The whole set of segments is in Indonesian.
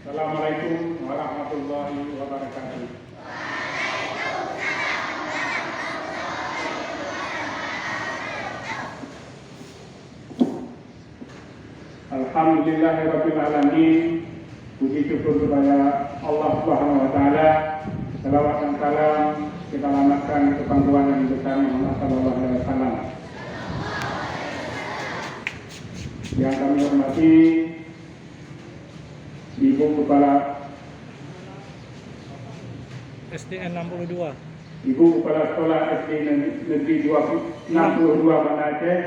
Assalamualaikum warahmatullahi wabarakatuh. Alhamdulillahirabbil alamin. Puji syukur kepada Allah Subhanahu wa taala. Selawat dan salam kita alamatkan kepada Tuhan yang besar Muhammad sallallahu alaihi wasallam. Yang kami hormati Ibu Kepala SDN 62. Ibu Kepala Sekolah SD Negeri 62 Banda Aceh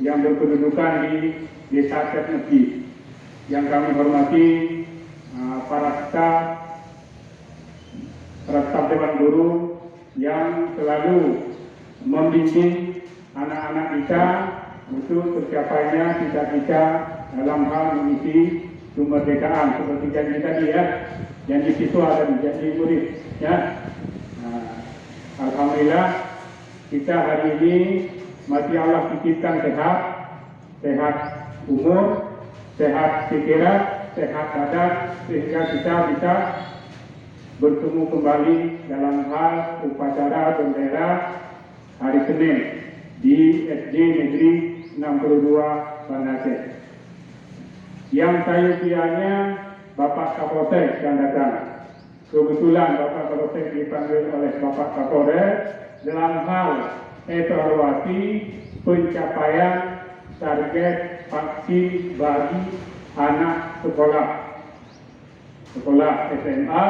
yang berkedudukan di Desa Setnepi. Yang kami hormati para staf Dewan Guru yang selalu membimbing anak-anak kita untuk tercapainya cita-cita dalam hal mengisi kemerdekaan seperti janji tadi ya, janji siswa dan janji murid ya. Alhamdulillah kita hari ini masih Allah titipkan sehat umur, sehat pikiran, sehat badan, sehingga kita bisa bertemu kembali dalam hal upacara bendera hari Senin di SD Negeri 62 Banda Aceh. Yang sayupianya Bapak Kapolsek yang datang. Kebetulan Bapak Kapolsek dipanggil oleh Bapak Kapolres dalam hal evaluasi pencapaian target vaksin bagi anak sekolah SMA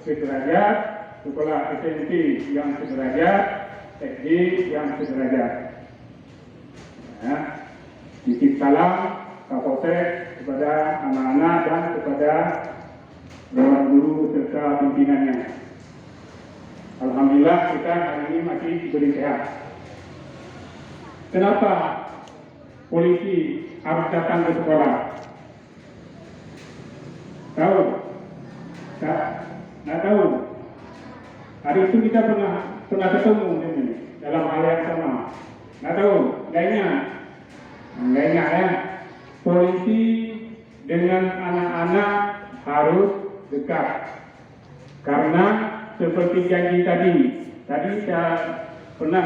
sederajat, sekolah SMP yang sederajat, SD yang sederajat. Ya. Titip salam Kapolsek kepada anak-anak dan kepada dewan guru serta pimpinannya. Alhamdulillah kita hari ini masih diberi sehat. Kenapa polisi harus datang ke sekolah? Tahu? Nggak tahu. Hari itu kita pernah ketemu ini dalam hal yang sama. Nggak tahu? Nggak ingat ya. Polisi dengan anak-anak harus dekat. Karena seperti janji tadi saya pernah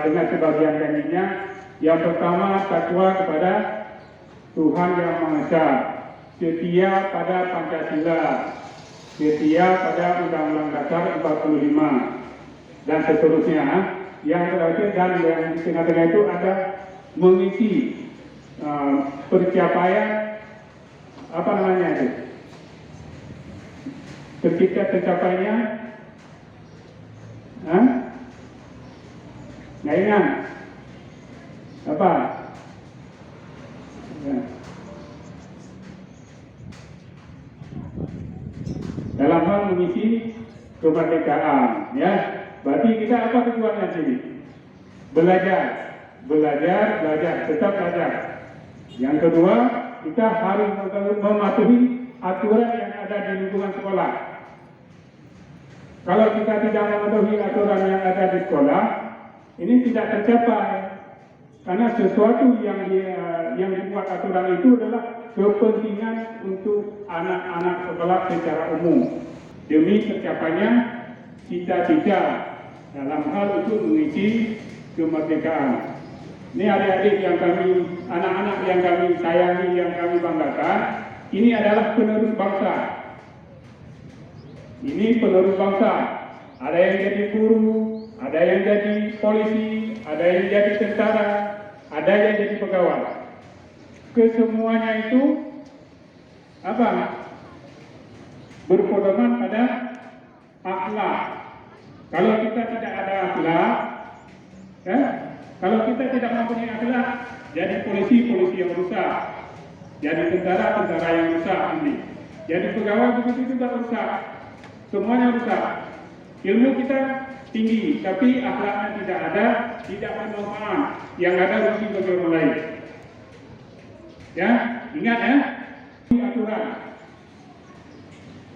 dengar sebagian janjinya. Yang pertama, takwa kepada Tuhan Yang Maha Esa, setia pada Pancasila, setia pada Undang-Undang Dasar 45 dan seterusnya. Yang terakhir dan yang di tengah-tengah itu ada mengisi pencapaian ketika tercapainya nggak ingat apa ya. Dalam hal mengisi kemerdekaan ya, berarti kita apa tujuannya sini? Belajar, tetap belajar. Yang kedua, kita harus mematuhi aturan yang ada di lingkungan sekolah. Kalau kita tidak mematuhi aturan yang ada di sekolah, ini tidak tercapai. Karena sesuatu yang dibuat aturan itu adalah kepentingan untuk anak-anak sekolah secara umum demi tercapainya cita-cita dalam hal itu mengisi kemerdekaan. Ini adik-adik yang anak-anak yang kami sayangi, yang kami banggakan, ini adalah penerus bangsa. Ini penerus bangsa. Ada yang jadi guru, ada yang jadi polisi, ada yang jadi tentara, ada yang jadi pegawai. Kesemuanya itu berpedoman pada akhlak. Kalau kita tidak ada akhlak, kalau kita tidak mempunyai akhlak, jadi polisi yang rusak, jadi tentara yang rusak nanti, jadi pegawai begitu juga rusak, semuanya rusak. Ilmu kita tinggi, tapi akhlaknya tidak ada, tidak bermanfaat, yang ada rugi bagi orang lain. Ya, ingat ya, aturan.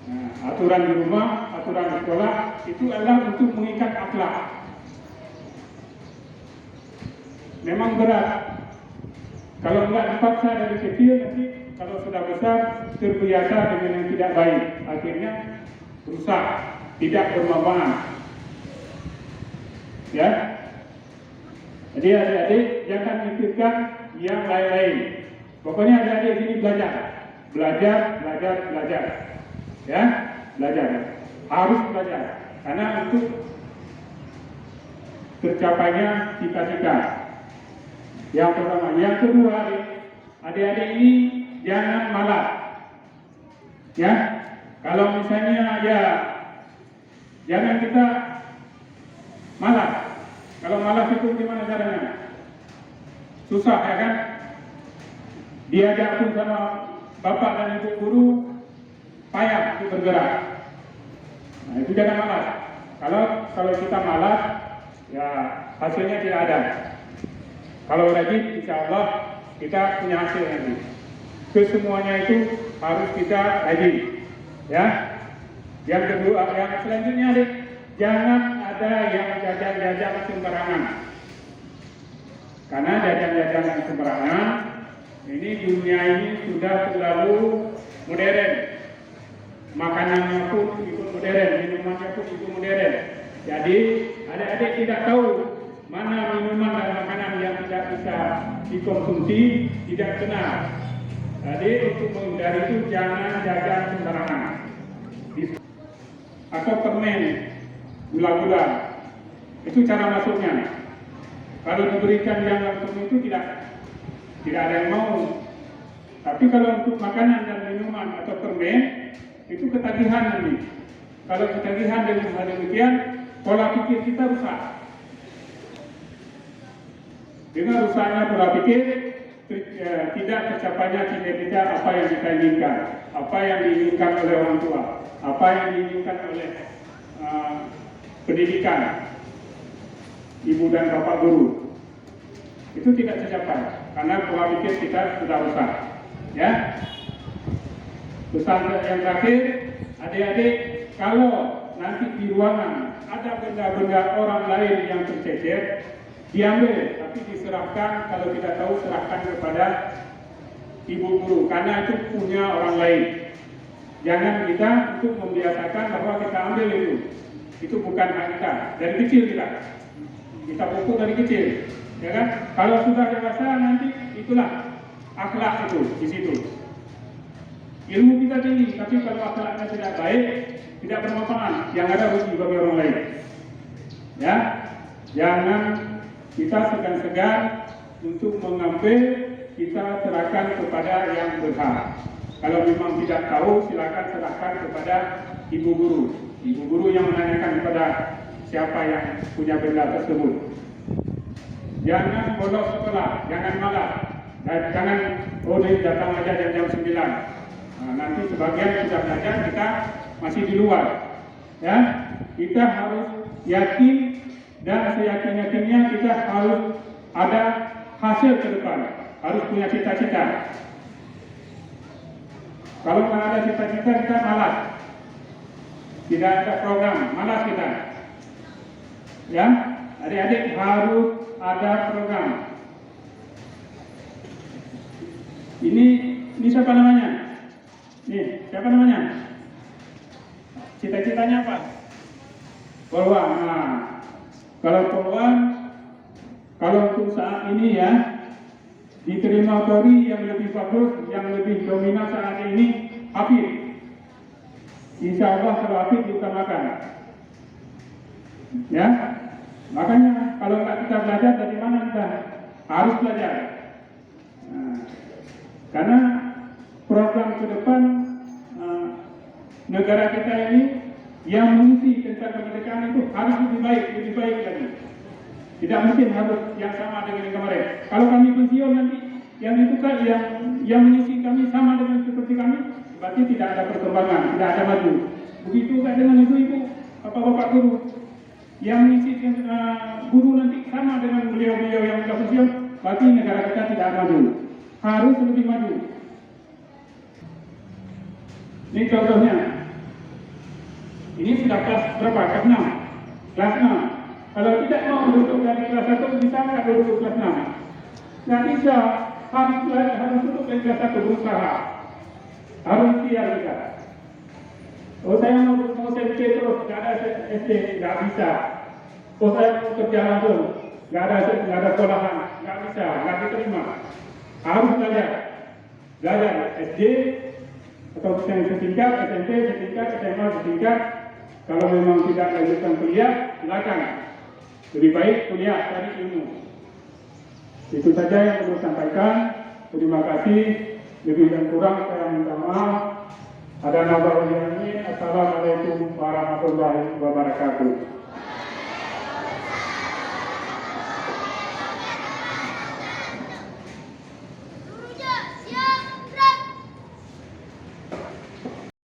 Nah, aturan di rumah, aturan di sekolah itu adalah untuk mengikat akhlak. Memang berat. Kalau nggak dipaksa dari kecil, nanti kalau sudah besar terbiasa dengan yang tidak baik, akhirnya rusak, tidak bermanfaat. Ya, jadi adik-adik jangan mikirkan yang lain-lain. Pokoknya adik-adik sini belajar, ya, belajar, harus belajar, karena untuk tercapainya cita-cita. Yang pertama, yang kedua, adik-adik ini jangan malas. Ya, kalau misalnya ya jangan kita malas. Kalau malas itu gimana caranya? Susah ya kan? Diajak pun sama bapak dan ibu guru payah untuk bergerak. Nah, itu jangan malas. Kalau kita malas, ya hasilnya tidak ada. Kalau rajin, insya Allah kita punya hasil nanti. Kesemuanya itu harus kita rajin. Ya. Yang kedua, yang selanjutnya, adik, jangan ada yang jajan-jajan sembarangan. Karena jajan-jajan sembarangan, ini dunia ini sudah terlalu modern. Makanannya pun ikut modern, minumannya pun ikut modern. Jadi adik-adik tidak tahu mana minuman dan makanan yang tidak bisa dikonsumsi, tidak kenal. Jadi untuk menghindari itu jangan jajan sembarangan. Atau permen, gula-gula, itu cara masuknya. Kalau diberikan yang langsung itu tidak ada yang mau. Tapi kalau untuk makanan dan minuman atau permen, itu ketagihan nanti. Kalau ketagihan dengan hal demikian, pola pikir kita rusak. Dengan rusaknya pola pikir, tidak tercapainya cita-cita apa yang kita inginkan, apa yang diinginkan oleh orang tua, apa yang diinginkan oleh pendidikan, ibu dan bapak guru. Itu tidak tercapai karena pola pikir kita sudah rusak. Ya. Pesan yang terakhir, adik-adik, kalau nanti di ruangan ada benda-benda orang lain yang tercecer, diambil, tapi diserahkan, kalau tidak tahu serahkan kepada ibu guru, karena itu punya orang lain. Jangan kita untuk membiasakan bahwa kita ambil itu bukan hak kita, dari kecil kita pupuk dari kecil, ya kan? Kalau sudah dewasa nanti itulah akhlak itu di situ. Ilmu kita tinggi, tapi kalau akhlaknya tidak baik, tidak bermanfaat, yang ada rugi bagi orang lain. Ya, jangan kita segan-segan untuk mengambil, kita serahkan kepada yang berhak. Kalau memang tidak tahu, silakan serahkan kepada ibu guru. Ibu guru yang menanyakan kepada siapa yang punya benda tersebut. Jangan bolos sekolah, jangan malas, dan jangan datang aja jam 9. Nah, nanti sebagian sudah belajar, kita masih di luar. Ya, kita harus yakin dan seyakin-yakinnya kita harus ada hasil ke depan, harus punya cita-cita. Kalau nggak ada cita-cita, kita malas, tidak ada program, malas kita. Ya, adik-adik harus ada program. Ini siapa namanya? Nih, siapa namanya? Cita-citanya apa? Polwan. Nah, kalau Polwan, kalau untuk saat ini ya, diterima Polri yang lebih bagus, yang lebih dominan saat ini, Hafid. Insya Allah kalau Hafid diutamakan. Ya, makanya kalau nggak kita belajar, dari mana kita harus belajar? Nah, karena program ke depan negara kita ini yang mengisi tentang kemerdekaan itu harus lebih baik lagi. Tidak mungkin harus yang sama dengan yang kemarin. Kalau kami pensiun nanti yang itu kan yang mengisi kami sama dengan seperti kami, berarti tidak ada perkembangan, tidak ada maju. Begitu kan dengan ibu-ibu, bapak-bapak guru yang mengisi guru nanti sama dengan beliau-beliau yang sudah pensiun, berarti negara kita tidak maju. Harus lebih maju. Ini contohnya. Ini sudah kelas berapa? Kelas 6. Kelas 6. Kalau tidak mau duduk dari kelas 1, bisa nggak duduk kelas 6? Nggak bisa. Harus duduk dari kelas 1 berusaha. harus ikhtiar kita. Oh saya mau SMP terus, nggak ada SD, nggak bisa. Oh saya mau kerja langsung, nggak ada sekolahan, nggak bisa, nggak diterima. Harus belajar SD atau setingkat, SMP setingkat, SMA setingkat. Kalau memang tidak lanjutkan kuliah, silakan. Lebih baik kuliah, cari ilmu. Itu saja yang perlu sampaikan. Terima kasih. Lebih dan kurang saya minta maaf. Ada nabar. Assalamualaikum warahmatullahi wabarakatuh.